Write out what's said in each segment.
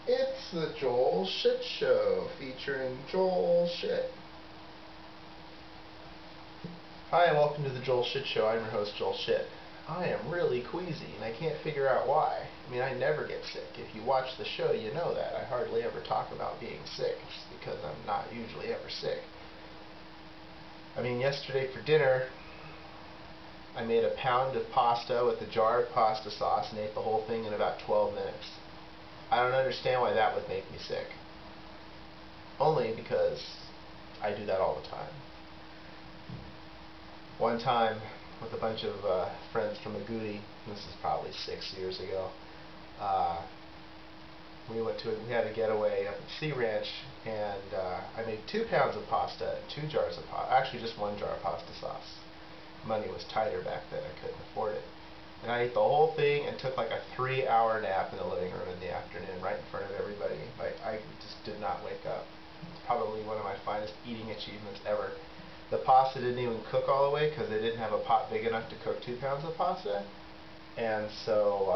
It's the Joel Shit Show featuring Joel Shit. Hi, and welcome to the Joel Shit Show. I'm your host, Joel Shit. I am really queasy, and I can't figure out why. I mean, I never get sick. If you watch the show, you know that. I hardly ever talk about being sick, just because I'm not usually ever sick. I mean, yesterday for dinner, I made a pound of pasta with a jar of pasta sauce and ate the whole thing in about 12 minutes. I don't understand why that would make me sick. Only because I do that all the time. One time, with a bunch of friends from Agouti, this is probably 6 years ago, we had a getaway up at Sea Ranch, and I made 2 pounds of pasta and 2 jars of pasta, actually just 1 jar of pasta sauce. Money was tighter back then, I couldn't afford it. And I ate the whole thing and took like a 3-hour nap in the living room in the afternoon, right in front of everybody. I just did not wake up. It's probably one of my finest eating achievements ever. The pasta didn't even cook all the way because they didn't have a pot big enough to cook 2 pounds of pasta. And so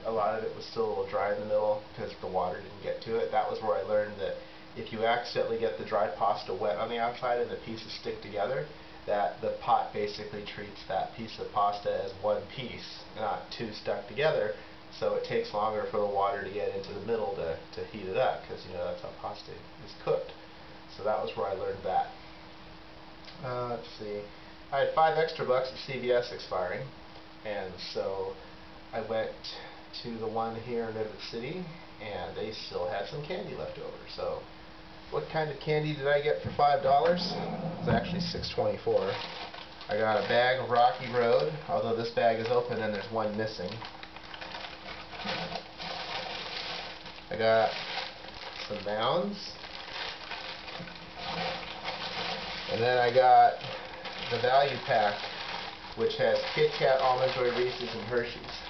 a lot of it was still a little dry in the middle because the water didn't get to it. That was where I learned that if you accidentally get the dry pasta wet on the outside and the pieces stick together, that the pot basically treats that piece of pasta as one piece, not 2 stuck together, so it takes longer for the water to get into the middle to heat it up, because you know that's how pasta is cooked. So that was where I learned that. Let's see. I had $5 extra at CVS expiring, and so I went to the one here in Redwood City, and they still had some candy left over. So what kind of candy did I get for $5? It was actually $6.24. I got a bag of Rocky Road, although this bag is open and there's one missing. I got some Mounds. And then I got the value pack, which has Kit Kat, Almond Joy, Reese's, and Hershey's.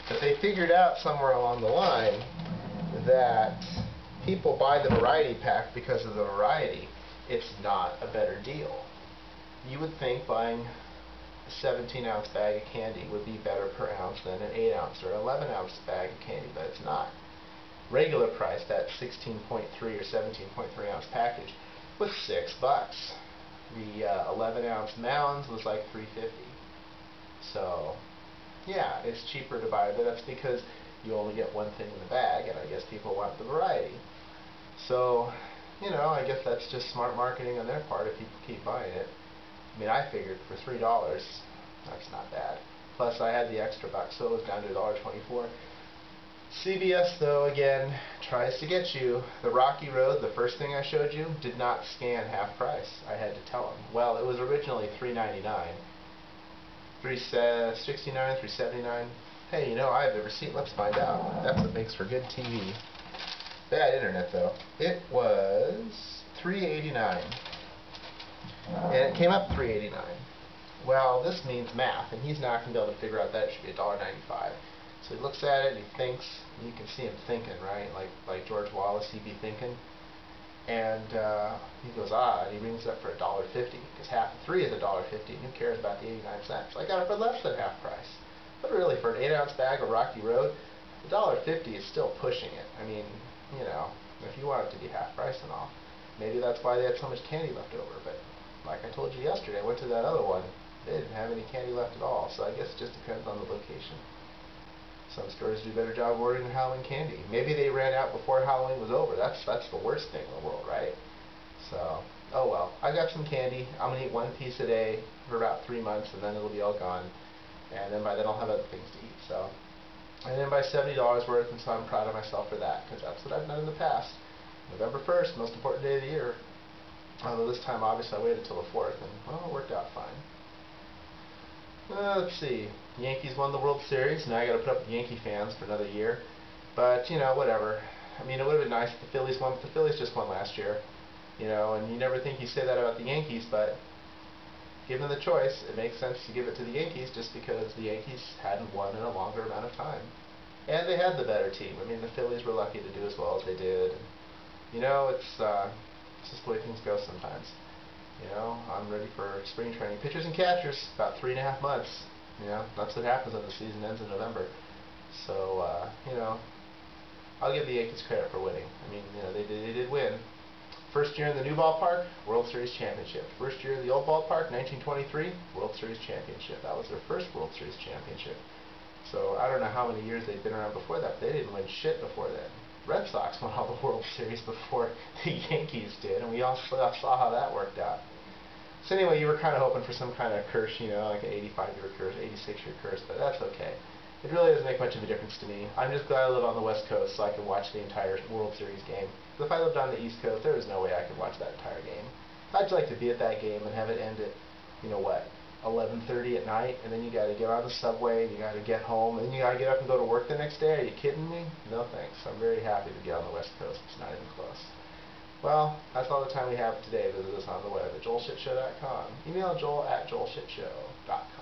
But they figured out somewhere along the line that people buy the variety pack because of the variety. It's not a better deal. You would think buying a 17-ounce bag of candy would be better per ounce than an 8-ounce or 11-ounce bag of candy, but it's not. Regular price, that 16.3 or 17.3 ounce package, was $6. The 11-ounce Mounds was like $3.50. So, yeah, it's cheaper to buy, but that's because you only get one thing in the bag, and I guess people want the variety. So, you know, I guess that's just smart marketing on their part if people keep buying it. I mean, I figured for $3, that's not bad. Plus, I had the extra buck, so it was down to $1.24. CVS, though, again, tries to get you. The Rocky Road, the first thing I showed you, did not scan half price. I had to tell them. Well, it was originally $3.99. $3.69, $3.79. Hey, you know, I have the receipt. Let's find out. That's what makes for good TV. Bad internet, though. It was $3.89. And it came up $3.89. Well, this means math, and he's not going to be able to figure out that it should be $1.95. So he looks at it and he thinks, and you can see him thinking, right? Like George Wallace, he'd be thinking. And he goes, and he rings it up for $1.50, because half of 3 is $1.50, and who cares about the 89 cents? So I got it for less than half price. But really, for an 8-ounce bag of Rocky Road, $1.50 is still pushing it. I mean, you know, if you want it to be half price and all. Maybe that's why they had so much candy left over, but like I told you yesterday, I went to that other one. They didn't have any candy left at all, so I guess it just depends on the location. Some stores do a better job of ordering Halloween candy. Maybe they ran out before Halloween was over. That's the worst thing in the world, right? So, oh well. I got some candy. I'm going to eat 1 piece a day for about 3 months, and then it'll be all gone. And then by then I'll have other things to eat. So, and then buy $70 worth, and so I'm proud of myself for that, because that's what I've done in the past. November 1st, most important day of the year. Although this time, obviously, I waited until the 4th, and, well, it worked out fine. Let's see. Yankees won the World Series. Now I got to put up with Yankee fans for another year. But, you know, whatever. I mean, it would have been nice if the Phillies won, but the Phillies just won last year. You know, and you never think you say that about the Yankees, but given the choice, it makes sense to give it to the Yankees just because the Yankees hadn't won in a longer amount of time. And they had the better team. I mean, the Phillies were lucky to do as well as they did. And, you know, it's just the way things go sometimes. You know, I'm ready for spring training. Pitchers and catchers, about 3.5 months. You know, that's what happens when the season ends in November. So, you know, I'll give the Yankees credit for winning. I mean, you know, they did win. First year in the new ballpark, World Series championship. First year in the old ballpark, 1923, World Series championship. That was their first World Series championship. So I don't know how many years they'd been around before that, but they didn't win shit before then. Red Sox won all the World Series before the Yankees did, and we all saw how that worked out. So anyway, you were kind of hoping for some kind of curse, you know, like an 85-year curse, 86-year curse, but that's okay. It really doesn't make much of a difference to me. I'm just glad I live on the West Coast so I can watch the entire World Series game. If I lived on the East Coast, there was no way I could watch that entire game. I'd like to be at that game and have it end at, you know what, 11:30 at night, and then you got to get on the subway, and you got to get home, and then you got to get up and go to work the next day. Are you kidding me? No thanks. I'm very happy to get on the West Coast. It's not even close. Well, that's all the time we have today. Visit us on the web at joelshitshow.com. Email joel@joelshitshow.com.